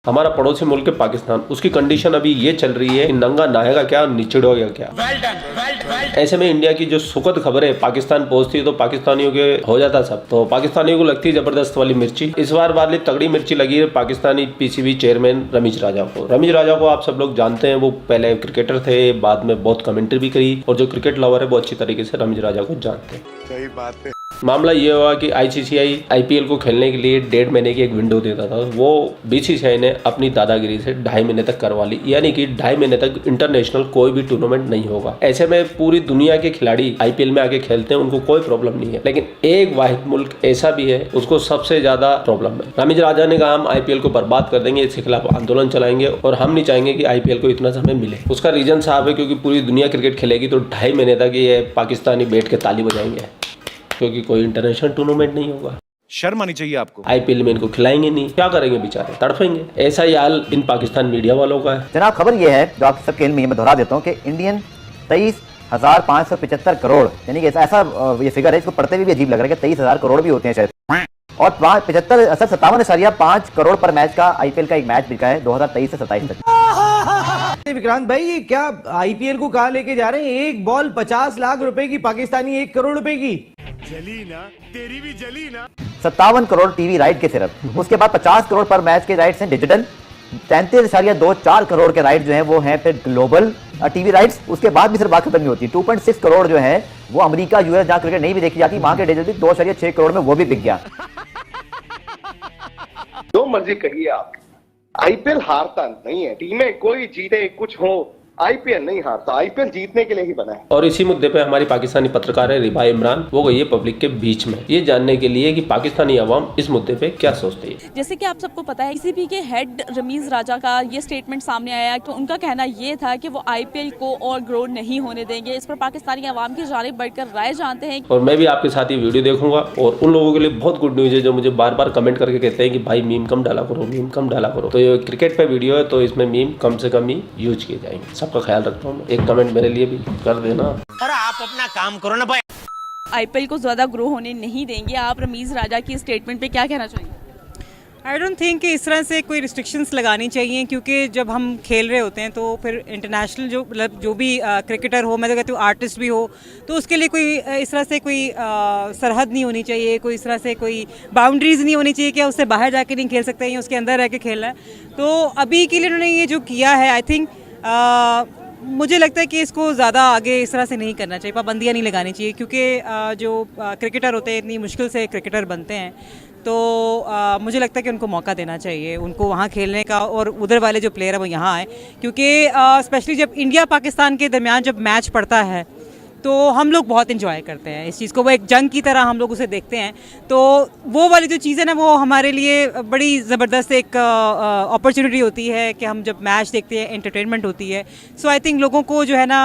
हमारा पड़ोसी मुल्क है पाकिस्तान, उसकी कंडीशन अभी ये चल रही है कि नंगा नहाएगा क्या, निचड़ोगा क्या। ऐसे में इंडिया की जो सुखद खबर है पाकिस्तान पहुंचती है तो पाकिस्तानियों के हो जाता सब। तो पाकिस्तानियों को लगती है जबरदस्त वाली मिर्ची। इस बार वाली तगड़ी मिर्ची लगी है पाकिस्तानी पीसीबी चेयरमैन रमीज राजा को। रमीज राजा को आप सब लोग जानते हैं, वो पहले क्रिकेटर थे, बाद में बहुत कमेंट्री भी करी, और जो क्रिकेट लवर है वो अच्छी तरीके से रमीज राजा को जानते हैं। सही बात है। मामला ये हुआ कि ICCI IPL को खेलने के लिए 1.5 महीने की एक विंडो देता था, वो BCCI ने अपनी दादागिरी से 2.5 महीने तक करवा ली, यानी कि 2.5 महीने तक इंटरनेशनल कोई भी टूर्नामेंट नहीं होगा। ऐसे में पूरी दुनिया के खिलाड़ी IPL में आके खेलते हैं, उनको कोई प्रॉब्लम नहीं है, लेकिन एक वाहिद मुल्क ऐसा भी है उसको सबसे ज्यादा प्रॉब्लम है। रमीज राजा ने कहा हम IPL को बर्बाद कर देंगे, इसके खिलाफ आंदोलन चलाएंगे और हम नहीं चाहेंगे कि IPL को इतना समय मिले। उसका रीजन साहब है क्योंकि पूरी दुनिया क्रिकेट खेलेगी तो 2.5 महीने तक ये पाकिस्तानी बैठ के ताली बजाएंगे, क्योंकि कोई इंटरनेशनल टूर्नामेंट नहीं होगा। शर्म आनी चाहिए आपको। IPL में इनको खिलाएंगे नहीं, क्या करेंगे बेचारे, तड़फेंगे। ऐसा ही हाल इन पाकिस्तान मीडिया वालों का है। जनाब खबर यह है जो आप सबके मैं दोहरा देता हूँ कि इंडियन 23,575 करोड़, यानी कि ऐसा ये फिगर है, इसको पढ़ते हुए भी अजीब लग रहा है कि 23,000 करोड़ भी होते हैं शायद, और 57.5 करोड़ पर मैच का IPL का एक मैच बिका है 2023 से 27 तक। विक्रांत भाई ये क्या IPL को कहाँ लेके जा रहे हैं? एक बॉल 50 लाख रुपए की, पाकिस्तानी 1 करोड़ रुपए की। जली ना, तेरी भी जली ना। 57 करोड़ टीवी राइट के सिर्फ, उसके बाद 50 करोड़ पर मैच के राइट्स हैं डिजिटल, 33.24 करोड़ के राइट जो हैं वो हैं फिर ग्लोबल टीवी राइट्स। उसके बाद भी सिर्फ बात खत्म नहीं होती, 2.6 करोड़ जो है वो अमेरिका US जहाँ क्रिकेट नहीं भी देखी जाती, वहां के डिजिटल 2.6 करोड़ में वो भी बिक गया। जो मर्जी कहिए आप, IPL हारता नहीं है, टीमें कोई जीते कुछ हो, IPL नहीं हारता, IPL जीतने के लिए ही बना है। और इसी मुद्दे पे हमारी पाकिस्तानी पत्रकार है रिबा इमरान, वो गई है पब्लिक के बीच में ये जानने के लिए कि पाकिस्तानी अवाम इस मुद्दे पे क्या सोचती है। जैसे कि आप सबको पता है PCB के हेड रमीज राजा का ये स्टेटमेंट सामने आया कि उनका कहना ये था कि वो IPL को और ग्रो नहीं होने देंगे। इस पर पाकिस्तानी अवाम की जानिब बढ़कर राय जानते हैं। और मैं भी आपके साथ ये वीडियो देखूंगा, और उन लोगों के लिए बहुत गुड न्यूज है जो मुझे बार बार कमेंट करके कहते हैं कि भाई मीम कम डाला करो, मीम कम डाला करो। तो ये क्रिकेट पे वीडियो है तो इसमें मीम कम से कम ही यूज किए जाएंगे, सबका ख्याल रखता हूँ। एक कमेंट मेरे लिए भी कर देना। अरे आप अपना काम करो ना भाई। IPL को ज्यादा ग्रो होने नहीं देंगे। आप रमीज राजा की स्टेटमेंट पे क्या कहना चाहिए? आई डोंट थिंक कि इस तरह से कोई रिस्ट्रिक्शंस लगानी चाहिए, क्योंकि जब हम खेल रहे होते हैं तो फिर इंटरनेशनल जो मतलब जो भी क्रिकेटर हो, मैं तो कहती हूँ आर्टिस्ट भी हो, तो उसके लिए कोई इस तरह से कोई सरहद नहीं होनी चाहिए, कोई इस तरह से कोई बाउंड्रीज नहीं होनी चाहिए कि उससे बाहर जाके नहीं खेल सकते या उसके अंदर रह के खेलना है। तो अभी के लिए उन्होंने ये जो किया है, आई थिंक मुझे लगता है कि इसको ज़्यादा आगे इस तरह से नहीं करना चाहिए, पाबंदियाँ नहीं लगानी चाहिए, क्योंकि जो क्रिकेटर होते हैं इतनी मुश्किल से क्रिकेटर बनते हैं, तो मुझे लगता है कि उनको मौका देना चाहिए उनको वहाँ खेलने का, और उधर वाले जो प्लेयर है वो यहाँ आए, क्योंकि स्पेशली जब इंडिया पाकिस्तान के दरमियान जब मैच पड़ता है तो हम लोग बहुत इन्जॉय करते हैं इस चीज़ को, वो एक जंग की तरह हम लोग उसे देखते हैं। तो वो वाली जो चीज़ है ना, वो हमारे लिए बड़ी ज़बरदस्त एक अपॉर्चुनिटी होती है कि हम जब मैच देखते हैं, एंटरटेनमेंट होती है। सो आई थिंक लोगों को जो है ना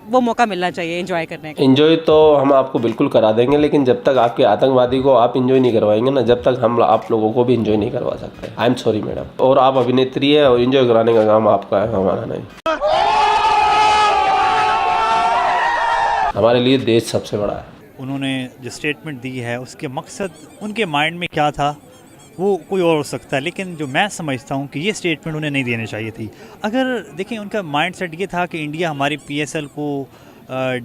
वो मौका मिलना चाहिए एंजॉय करने का। एंजॉय तो हम आपको बिल्कुल करा देंगे, लेकिन जब तक आपके आतंकवादी को आप एंजॉय नहीं करवाएंगे ना, जब तक हम आप लोगों को भी एंजॉय नहीं करवा सकते। I am sorry madam. और आप अभिनेत्री है और एंजॉय कराने का काम आपका है, हमारा नहीं। हमारे लिए देश सबसे बड़ा है। उन्होंने जो स्टेटमेंट दी है उसके मकसद उनके माइंड में क्या था वो कोई और हो सकता है, लेकिन जो मैं समझता हूँ कि ये स्टेटमेंट उन्हें नहीं देनी चाहिए थी। अगर देखें उनका माइंड सेट ये था कि इंडिया हमारी PSL को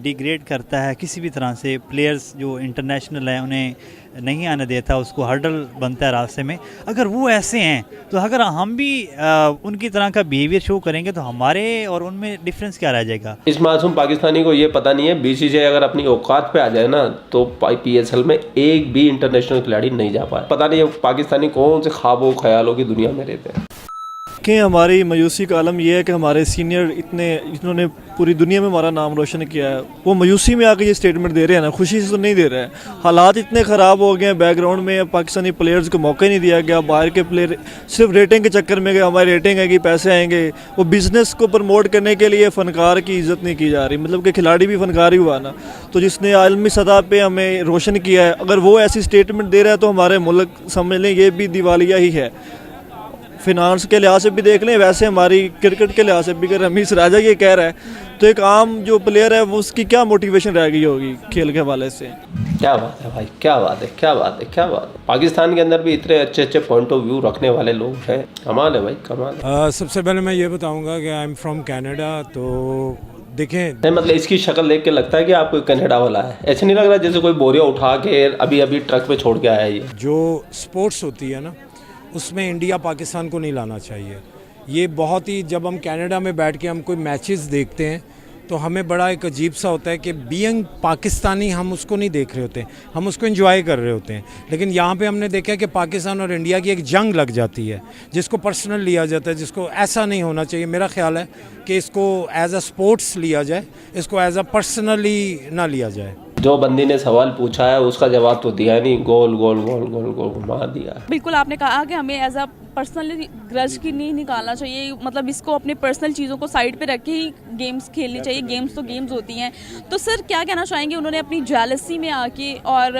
डिग्रेड करता है किसी भी तरह से, प्लेयर्स जो इंटरनेशनल हैं उन्हें नहीं आने देता, उसको हर्डल बनता है रास्ते में। अगर वो ऐसे हैं तो अगर हम भी उनकी तरह का बिहेवियर शो करेंगे तो हमारे और उनमें डिफरेंस क्या रह जाएगा। इस मासूम पाकिस्तानी को ये पता नहीं है BCCI अगर अपनी औकात पे आ जाए ना तो PSL में एक भी इंटरनेशनल खिलाड़ी नहीं जा पाए। पता नहीं पाकिस्तानी कौन से ख्वाबों ख्यालों की दुनिया में रहते हैं। कि हमारी मायूसी का आलम यह है कि हमारे सीनियर इन्होंने पूरी दुनिया में हमारा नाम रोशन किया है, वो मायूसी में आके ये स्टेटमेंट दे रहे हैं ना, खुशी से तो नहीं दे रहे हैं। हालात इतने ख़राब हो गए हैं बैकग्राउंड में, पाकिस्तानी प्लेयर्स को मौका ही नहीं दिया गया। बाहर के प्लेयर सिर्फ रेटिंग के चक्कर में गए, हमारी रेटिंग आएगी, पैसे आएंगे, वो बिज़नेस को प्रमोट करने के लिए फ़नकार की इज़्ज़त नहीं की जा रही। मतलब कि खिलाड़ी भी फ़नकार ही हुआ ना, तो जिसने आलमी सतह पर हमें रोशन किया है, अगर वो ऐसी स्टेटमेंट दे रहा है तो हमारे मुल्क समझ लें ये भी दिवालिया ही है। फिनांस के लिहाज से भी देख लें, वैसे हमारी क्रिकेट के लिहाज से भी अगर रमीज राजा ये कह रहा है तो एक आम जो प्लेयर है वो उसकी क्या मोटिवेशन रह गई होगी खेल के हवाले से। क्या बात है भाई, क्या बात है, क्या बात है, क्या बात है। पाकिस्तान के अंदर भी इतने अच्छे अच्छे पॉइंट ऑफ व्यू रखने वाले लोग हैं, कमाल है भाई, कमाल है। सबसे पहले मैं ये बताऊंगा कि आई एम फ्रॉम कनाडा, तो देखें नहीं मतलब इसकी शक्ल देख के लगता है कि आपको कनाडा वाला है, ऐसे नहीं लग रहा जैसे कोई बोरिया उठा के अभी अभी ट्रक पे छोड़ के आया है। ये जो स्पोर्ट्स होती है ना उसमें इंडिया पाकिस्तान को नहीं लाना चाहिए। ये बहुत ही, जब हम कनाडा में बैठ के हम कोई मैचेस देखते हैं तो हमें बड़ा एक अजीब सा होता है कि बीइंग पाकिस्तानी हम उसको नहीं देख रहे होते हैं, हम उसको एंजॉय कर रहे होते हैं। लेकिन यहाँ पे हमने देखा है कि पाकिस्तान और इंडिया की एक जंग लग जाती है जिसको पर्सनल लिया जाता है, जिसको ऐसा नहीं होना चाहिए। मेरा ख्याल है कि इसको एज अ स्पोर्ट्स लिया जाए, इसको एज अ पर्सनली ना लिया जाए। जो बंदी ने सवाल पूछा है उसका जवाब तो दिया नहीं, गोल गोल गोल गोल गोल घुमा दिया। बिल्कुल आपने कहा कि हमें एज अ पर्सनली ग्रज की नहीं निकालना चाहिए, मतलब इसको अपने पर्सनल चीज़ों को साइड पे रख के ही गेम्स खेलनी चाहिए। गेम्स तो गेम्स होती हैं। तो सर क्या कहना चाहेंगे, उन्होंने अपनी जेलसी में आके और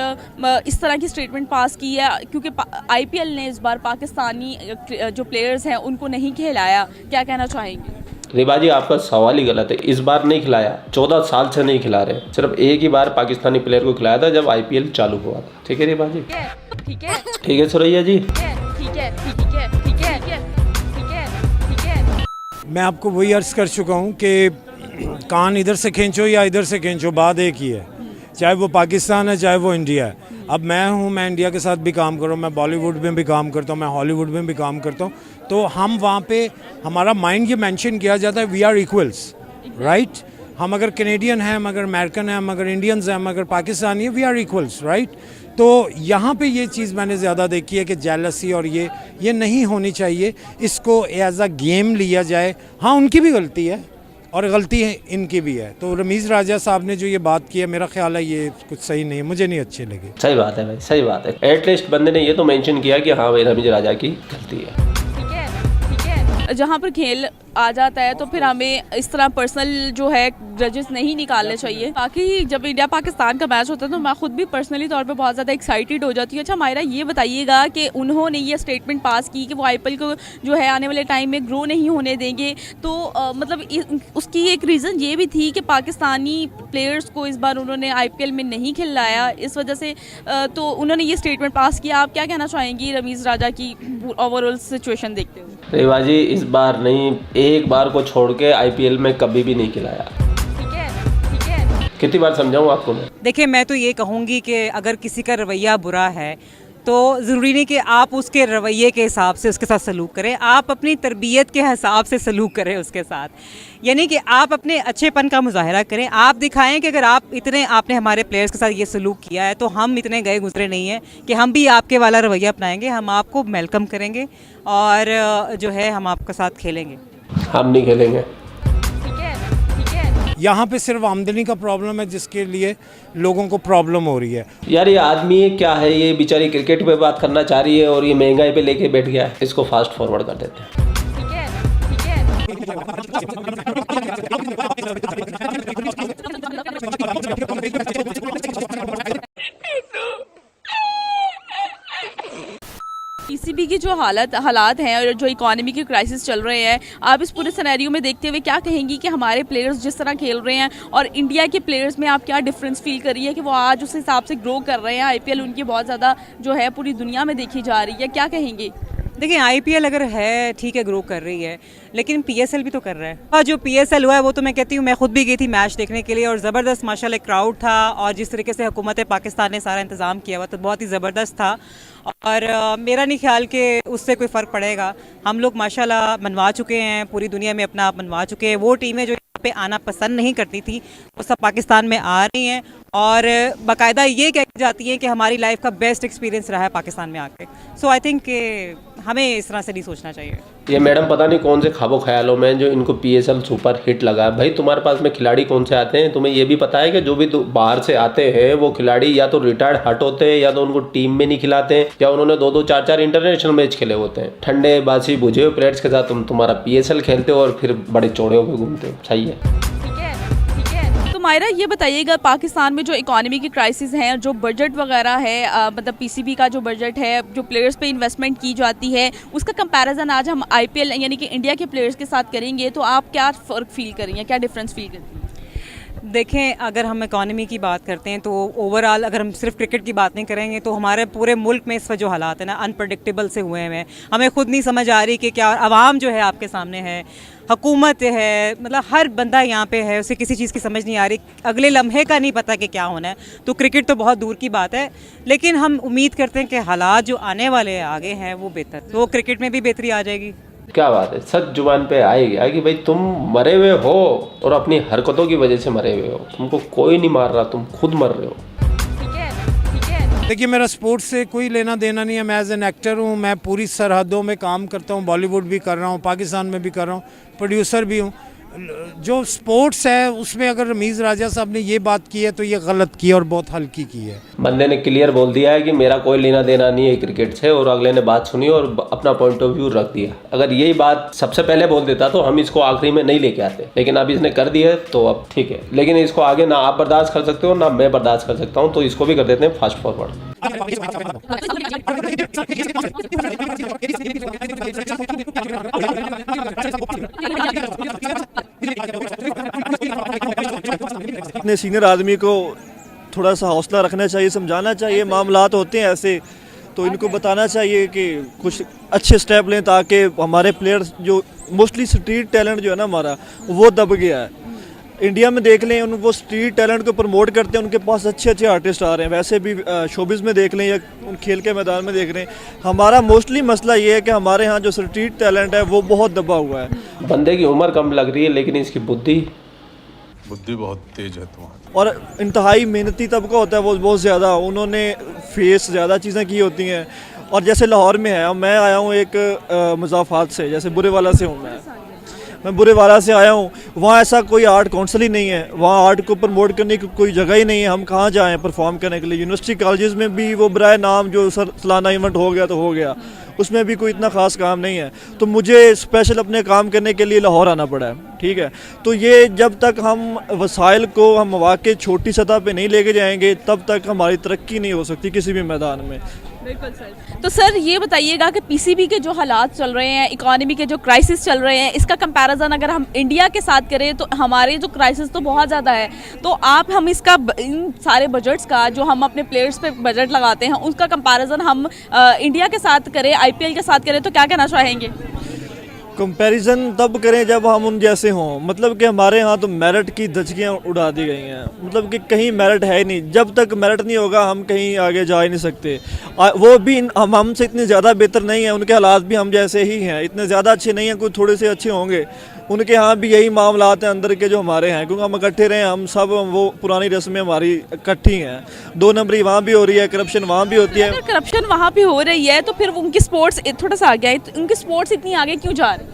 इस तरह की स्टेटमेंट पास की है क्योंकि IPL ने इस बार पाकिस्तानी जो प्लेयर्स हैं उनको नहीं खिलाया, क्या कहना चाहेंगे? रिबाजी आपका सवाल ही गलत है, इस बार नहीं खिलाया, 14 साल से नहीं खिला रहे, सिर्फ एक ही बार पाकिस्तानी प्लेयर को खिलाया था जब IPL चालू हुआ था। ठीक है रिबाजी, ठीक है, ठीक है सुरैया जी, ठीक है, ठीक है, ठीक है, ठीक है, ठीक है। मैं आपको वही अर्ज़ कर चुका हूँ कि कान इधर से खींचो या इधर से खींचो, बात एक ही है, चाहे वो पाकिस्तान है चाहे वो इंडिया है। अब मैं हूँ, मैं इंडिया के साथ भी काम कर रहा हूँ, मैं बॉलीवुड में भी काम करता हूँ, मैं हॉलीवुड में भी काम करता हूँ। तो हम वहाँ पे हमारा माइंड ये मेंशन किया जाता है वी आर इक्वल्स, राइट। हम अगर कैनेडियन हैं, हम अगर अमेरिकन हैं, हम अगर इंडियंस हैं, हम अगर पाकिस्तानी हैं, वी आर इक्वल्स, राइट। तो यहाँ पे ये चीज़ मैंने ज़्यादा देखी है कि जेलसी और ये नहीं होनी चाहिए, इसको एज अ गेम लिया जाए। हाँ उनकी भी गलती है और गलती है इनकी भी है। तो रमीज़ राजा साहब ने जो ये बात की है, मेरा ख्याल है ये कुछ सही नहीं है, मुझे नहीं अच्छे लगे। सही बात है भाई, सही बात है। एटलीस्ट बंदे ने ये तो मेंशन किया कि हाँ भाई रमीज राजा की गलती है। जहाँ पर खेल आ जाता है तो फिर हमें इस तरह पर्सनल जो है जजेस नहीं निकालने चाहिए। बाकी जब इंडिया पाकिस्तान का मैच होता है तो मैं खुद भी पर्सनली तौर पे बहुत ज़्यादा एक्साइटेड हो जाती हूँ। अच्छा मायरा ये बताइएगा कि उन्होंने ये स्टेटमेंट पास की कि वो IPL को जो है आने वाले टाइम में ग्रो नहीं होने देंगे, तो मतलब उसकी एक रीज़न ये भी थी कि पाकिस्तानी प्लेयर्स को इस बार उन्होंने IPL में नहीं खिलाया, इस वजह से तो उन्होंने ये स्टेटमेंट पास किया। आप क्या कहना चाहेंगी रमीज़ राजा की ओवरऑल सिचुएशन देखते हुए? रेवाजी इस बार नहीं, एक बार को छोड़ के IPL में कभी भी नहीं खिलाया। ठीक है, ठीक है। कितनी बार समझाऊं आपको मैं? देखिए मैं तो ये कहूँगी कि अगर किसी का रवैया बुरा है तो ज़रूरी नहीं कि आप उसके रवैये के हिसाब से उसके साथ सलूक करें, आप अपनी तरबियत के हिसाब से सलूक करें उसके साथ। यानी कि आप अपने अच्छेपन का मुजाहरा करें, आप दिखाएं कि अगर आपने हमारे प्लेयर्स के साथ ये सलूक किया है तो हम इतने गए गुजरे नहीं हैं कि हम भी आपके वाला रवैया अपनाएंगे, हम आपको वेलकम करेंगे और जो है हम आपके साथ खेलेंगे। हम नहीं खेलेंगे। यहाँ पे सिर्फ आमदनी का प्रॉब्लम है जिसके लिए लोगों को प्रॉब्लम हो रही है। यार ये आदमी क्या है, ये बेचारी क्रिकेट पे बात करना चाह रही है और ये महंगाई पे लेके बैठ गया है। इसको फास्ट फॉरवर्ड कर देते हैं। PCB की जो हालात हैं और जो इकोनॉमी की क्राइसिस चल रहे हैं, आप इस पूरे सिनेरियो में देखते हुए क्या कहेंगी कि हमारे प्लेयर्स जिस तरह खेल रहे हैं और इंडिया के प्लेयर्स में आप क्या डिफरेंस फील कर रही है कि वो आज उस हिसाब से ग्रो कर रहे हैं? IPL उनकी बहुत ज़्यादा जो है पूरी दुनिया में देखी जा रही है, क्या कहेंगे? देखिए IPL अगर है ठीक है ग्रो कर रही है, लेकिन PSL भी तो कर रहा है। और जो PSL हुआ है वो तो मैं कहती हूँ, मैं खुद भी गई थी मैच देखने के लिए और ज़बरदस्त माशाल्लाह क्राउड था और जिस तरीके से हुकूमत पाकिस्तान ने सारा इंतज़ाम किया हुआ तो बहुत ही ज़बरदस्त था। और मेरा नहीं ख्याल कि उससे कोई फ़र्क पड़ेगा। हम लोग माशाल्लाह मनवा चुके हैं, पूरी दुनिया में अपना आप मनवा चुके हैं। वो टीमें जो पे आना पसंद नहीं करती थी वो सब पाकिस्तान में आ रही हैं और बाकायदा ये कह जाती हैं कि हमारी लाइफ का बेस्ट एक्सपीरियंस रहा है पाकिस्तान में आके। सो आई थिंक हमें इस तरह से नहीं सोचना चाहिए। ये मैडम पता नहीं कौन से ख्वाबों ख्यालों में जो इनको PSL सुपर हिट लगा है। भाई तुम्हारे पास में खिलाड़ी कौन से आते हैं? तुम्हें ये भी पता है कि जो भी बाहर से आते हैं वो खिलाड़ी या तो रिटायर्ड हट होते हैं या तो उनको टीम में नहीं खिलाते हैं या उन्होंने 2-2 4-4 इंटरनेशनल मैच खेले होते हैं। ठंडे बासी बुझे हुए प्लेयर्स के साथ तुम्हारा PSL खेलते हो और फिर बड़े चौड़े होकर घूमते हो। सही है। मायरा ये बताइएगा, पाकिस्तान में जो इकोनॉमी की क्राइसिस है, जो बजट वगैरह है, मतलब पीसीबी का जो बजट है, जो प्लेयर्स पे इन्वेस्टमेंट की जाती है, उसका कंपैरिजन आज हम आईपीएल यानी कि इंडिया के प्लेयर्स के साथ करेंगे तो आप क्या फ़र्क फील करेंगे, क्या डिफरेंस फील करेंगे? देखें, अगर हम इकोनॉमी की बात करते हैं तो ओवरऑल अगर हम सिर्फ क्रिकेट की बात नहीं करेंगे तो हमारे पूरे मुल्क में इस वक्त जो हालात है ना अनप्रडिक्टेबल से हुए हैं। हमें खुद नहीं समझ आ रही कि क्या आवाम जो है आपके सामने है, हुकूमत है, मतलब हर बंदा यहाँ पे है, उसे किसी चीज़ की समझ नहीं आ रही, अगले लम्हे का नहीं पता कि क्या होना है। तो क्रिकेट तो बहुत दूर की बात है, लेकिन हम उम्मीद करते हैं कि हालात जो आने वाले हैं आगे हैं वो बेहतर, तो क्रिकेट में भी बेहतरी आ जाएगी। क्या बात है, सच जुबान पे आएगी कि भाई तुम मरे हुए हो और अपनी हरकतों की वजह से मरे हुए हो, तुमको कोई नहीं मार रहा, तुम खुद मर रहे हो। देखिए, मेरा स्पोर्ट्स से कोई लेना देना नहीं है। मैं एज एन एक्टर हूँ, मैं पूरी सरहदों में काम करता हूँ, बॉलीवुड भी कर रहा हूँ, पाकिस्तान में भी कर रहा हूँ, प्रोड्यूसर भी हूँ। जो स्पोर्ट्स है उसमें अगर रमीज़ राजा साहब ने ये बात की है तो ये गलत की है और बहुत हल्की की है। बंदे ने क्लियर बोल दिया है कि मेरा कोई लेना देना नहीं है क्रिकेट से, और अगले ने बात सुनी और अपना पॉइंट ऑफ व्यू रख दिया। अगर यही बात सबसे पहले बोल देता तो हम इसको आखिरी में नहीं लेके आते, लेकिन अब इसने कर दिया है तो अब ठीक है। लेकिन इसको आगे ना आप बर्दाश्त कर सकते हो ना मैं बर्दाश्त कर सकता हूँ, तो इसको भी कर देते हैं फास्ट फॉरवर्ड। अपने सीनियर आदमी को थोड़ा सा हौसला रखना चाहिए, समझाना चाहिए, मामलात होते हैं ऐसे, तो इनको बताना चाहिए कि कुछ अच्छे स्टेप लें ताकि हमारे प्लेयर्स जो मोस्टली स्ट्रीट टैलेंट जो है ना हमारा वो दब गया है। इंडिया में देख लें, वो स्ट्रीट टैलेंट को प्रमोट करते हैं, उनके पास अच्छे अच्छे आर्टिस्ट आ रहे हैं। वैसे भी शोबिज़ में देख लें या खेल के मैदान में देख लें, हमारा मोस्टली मसला ये है कि हमारे यहाँ जो स्ट्रीट टैलेंट है वो बहुत दबा हुआ है। बंदे की उम्र कम लग रही है लेकिन इसकी बुद्धि बहुत तेज है तुम्हारी। और इंतहाई मेहनती तबका होता है वो बहुत ज़्यादा, उन्होंने फेस ज़्यादा चीज़ें की होती हैं। और जैसे लाहौर में है, मैं आया हूँ एक मुज़ाफ़ात से, जैसे बुरेवाला से हूँ मैं बुरेवाला से आया हूँ। वहाँ ऐसा कोई आर्ट काउंसिल ही नहीं है, वहाँ आर्ट को प्रमोट करने की कोई जगह ही नहीं है। हम कहाँ जाएँ परफॉर्म करने के लिए? यूनिवर्सिटी कॉलेजेस में भी वो बराए नाम जो सालाना इवेंट हो गया तो हो गया, उसमें भी कोई इतना ख़ास काम नहीं है। तो मुझे स्पेशल अपने काम करने के लिए लाहौर आना पड़ा है, ठीक है। तो ये जब तक हम वसाइल को हम वाकई छोटी सतह पे नहीं लेके जाएंगे तब तक हमारी तरक्की नहीं हो सकती किसी भी मैदान में। बिल्कुल सर। तो सर ये बताइएगा कि पीसीबी के जो हालात चल रहे हैं, इकोनॉमी के जो क्राइसिस चल रहे हैं, इसका कंपैरिजन अगर हम इंडिया के साथ करें तो हमारे जो क्राइसिस तो बहुत ज़्यादा है, तो आप हम इसका इन सारे बजट्स का जो हम अपने प्लेयर्स पे बजट लगाते हैं उसका कंपैरिजन हम इंडिया के साथ करें, आईपीएल के साथ करें तो क्या कहना चाहेंगे? कंपैरिजन तब करें जब हम उन जैसे हों। मतलब कि हमारे यहाँ तो मेरिट की धज्जियाँ उड़ा दी गई हैं, मतलब कि कहीं मेरिट है ही नहीं। जब तक मेरिट नहीं होगा हम कहीं आगे जा ही नहीं सकते। वो भी हम हमसे इतने ज़्यादा बेहतर नहीं हैं, उनके हालात भी हम जैसे ही हैं, इतने ज़्यादा अच्छे नहीं हैं, कोई थोड़े से अच्छे होंगे। उनके यहाँ भी यही मामलात हैं अंदर के जो हमारे हैं, क्योंकि हम इकट्ठे रहे, हम सब वो पुरानी रस्में हमारी इकट्ठी हैं। 2 नंबरी वहाँ भी हो रही है, करप्शन वहाँ भी होती है। अगर करप्शन वहाँ भी हो रही है तो फिर उनकी स्पोर्ट्स थोड़ा सा आगे है, उनकी स्पोर्ट्स इतनी आगे क्यों जा रही है?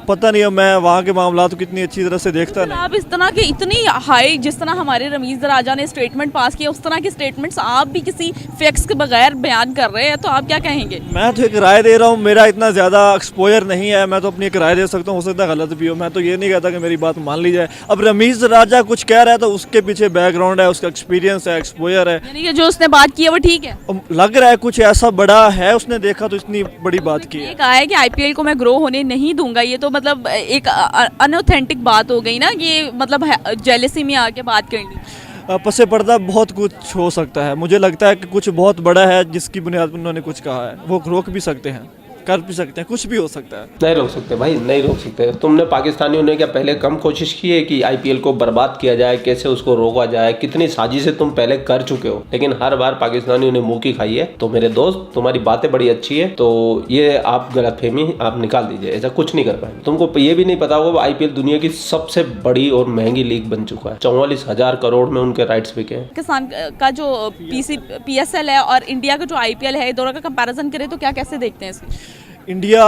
पता नहीं है, मैं वहाँ के मामला तो कितनी अच्छी तरह से देखता नहीं। आप इस तरह के इतनी हाई, जिस तरह हमारे रमीज़ राजा ने स्टेटमेंट पास किया, उस तरह के स्टेटमेंट्स आप भी किसी फैक्ट्स के बगैर बयान कर रहे हैं, तो आप क्या कहेंगे? मैं तो एक राय दे रहा हूँ, मेरा इतना ज़्यादा एक्सपोजर नहीं है, मैं तो अपनी एक राय दे सकता हूँ, हो सकता है गलत भी हो। मैं तो ये नहीं कहता कि मेरी बात मान ली जाए। अब रमीज़ राजा कुछ कह रहा है तो उसके पीछे बैकग्राउंड है, उसका एक्सपीरियंस है, एक्सपोजर है, यानी कि जो उसने बात की है वो ठीक है। लग रहा है कुछ ऐसा बड़ा है उसने देखा तो इतनी बड़ी बात की है। कहा है कि आईपीएल को मैं ग्रो होने नहीं दूंगा, ये तो मतलब एक अनऑथेंटिक बात हो गई ना, ये मतलब जेलसी में आके बात करनी। पसे पर्दा बहुत कुछ हो सकता है, मुझे लगता है कि कुछ बहुत बड़ा है जिसकी बुनियाद पर उन्होंने कुछ कहा है, वो रोक भी सकते हैं, कर भी सकते हैं, कुछ भी हो सकता है। नहीं रोक सकते भाई, नहीं रोक सकते। तुमने पाकिस्तानियों ने क्या पहले कम कोशिश की है कि आईपीएल को बर्बाद किया जाए, कैसे उसको रोका जाए? कितनी साजिशें तुम पहले कर चुके हो, लेकिन हर बार पाकिस्तानियों ने मुंह की खाई है। तो मेरे दोस्त, तुम्हारी बातें बड़ी अच्छी है, तो ये आप गलतफहमी आप निकाल दीजिए, ऐसा कुछ नहीं कर पाएंगे। तुमको ये भी नहीं पता होगा आईपीएल दुनिया की सबसे बड़ी और महंगी लीग बन चुका है। 44,000 करोड़ में उनके राइट्स बिके हैं। पाकिस्तान का जो पीएसएल है और इंडिया का जो आईपीएल है, दोनों का कंपैरिजन करें तो क्या कैसे देखते हैं इसको? इंडिया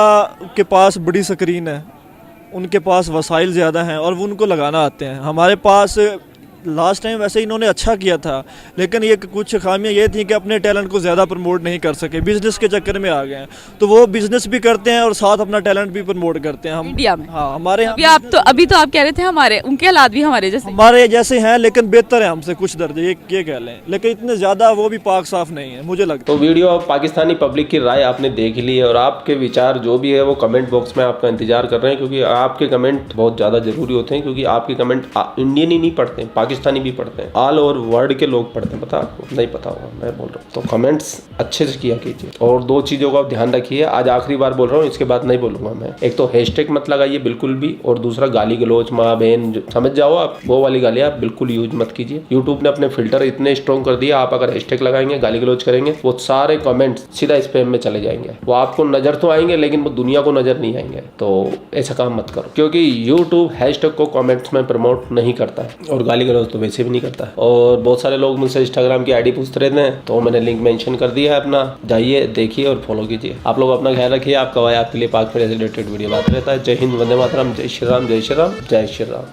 के पास बड़ी स्क्रीन है, उनके पास वसाइल ज़्यादा हैं और वो उनको लगाना आते हैं। हमारे पास लास्ट टाइम वैसे इन्होंने अच्छा किया था, लेकिन ये कुछ खामियां ये थी कि अपने टैलेंट को ज़्यादा प्रमोट नहीं कर सके, बिजनेस के चक्कर में आ गए हैं। तो वो बिजनेस भी करते हैं और साथ अपना टैलेंट भी प्रमोट करते हैं। हम इंडिया में हाँ, हमारे अभी तो आप कह रहे थे हमारे उनके हालात भी हमारे जैसे हैं, लेकिन बेहतर है हमसे कुछ दर्जे, ये कह लें, लेकिन इतने ज़्यादा वो भी पाक साफ नहीं है मुझे लगता। तो वीडियो पाकिस्तानी पब्लिक की राय आपने देख ली है और आपके विचार जो भी है वो कमेंट बॉक्स में आपका इंतजार कर रहे हैं, क्योंकि आपके कमेंट बहुत ज़्यादा जरूरी होते हैं, क्योंकि आपके कमेंट इंडियन ही नहीं पढ़ते हैं, पाकिस्तानी भी पढ़ते हैं, ऑल ओवर वर्ल्ड के लोग पढ़ते हैं। पता आपको नहीं पता होगा, मैं बोल रहा हूँ। तो कमेंट्स अच्छे से किया कीजिए और 2 चीज़ों का ध्यान रखिए। आज आखिरी बार बोल रहा हूँ, इसके बाद नहीं बोलूँगा मैं। एक तो हैशटैग मत लगाइए बिल्कुल भी, और दूसरा गाली गलौज माँ बहन समझ जाओ आप, वो वाली गाली आप बिल्कुल यूज मत कीजिए। यूट्यूब ने अपने फिल्टर इतने स्ट्रॉन्ग कर दिया, आप अगर हैशटैग लगाएंगे, गाली गलौज करेंगे, वो सारे कमेंट्स सीधा स्पैम में चले जाएंगे। वो आपको नजर तो आएंगे लेकिन वो दुनिया को नजर नहीं आएंगे। तो ऐसा काम मत करो, क्योंकि यूट्यूब हैशटैग को कमेंट्स में प्रमोट नहीं करता है और गाली गलौज तो वैसे भी नहीं करता है। और बहुत सारे लोग मुझसे इंस्टाग्राम की आईडी पूछते रहते हैं, तो मैंने लिंक मेंशन कर दिया है अपना, जाइए देखिए और फॉलो कीजिए। आप लोग अपना ख्याल रखिए। आपका भाई आपके लिए पाक से रिलेटेड वीडियो बात रहता है। जय हिंद, वंदे मातरम, जय श्री राम, जय श्री राम, जय श्री राम।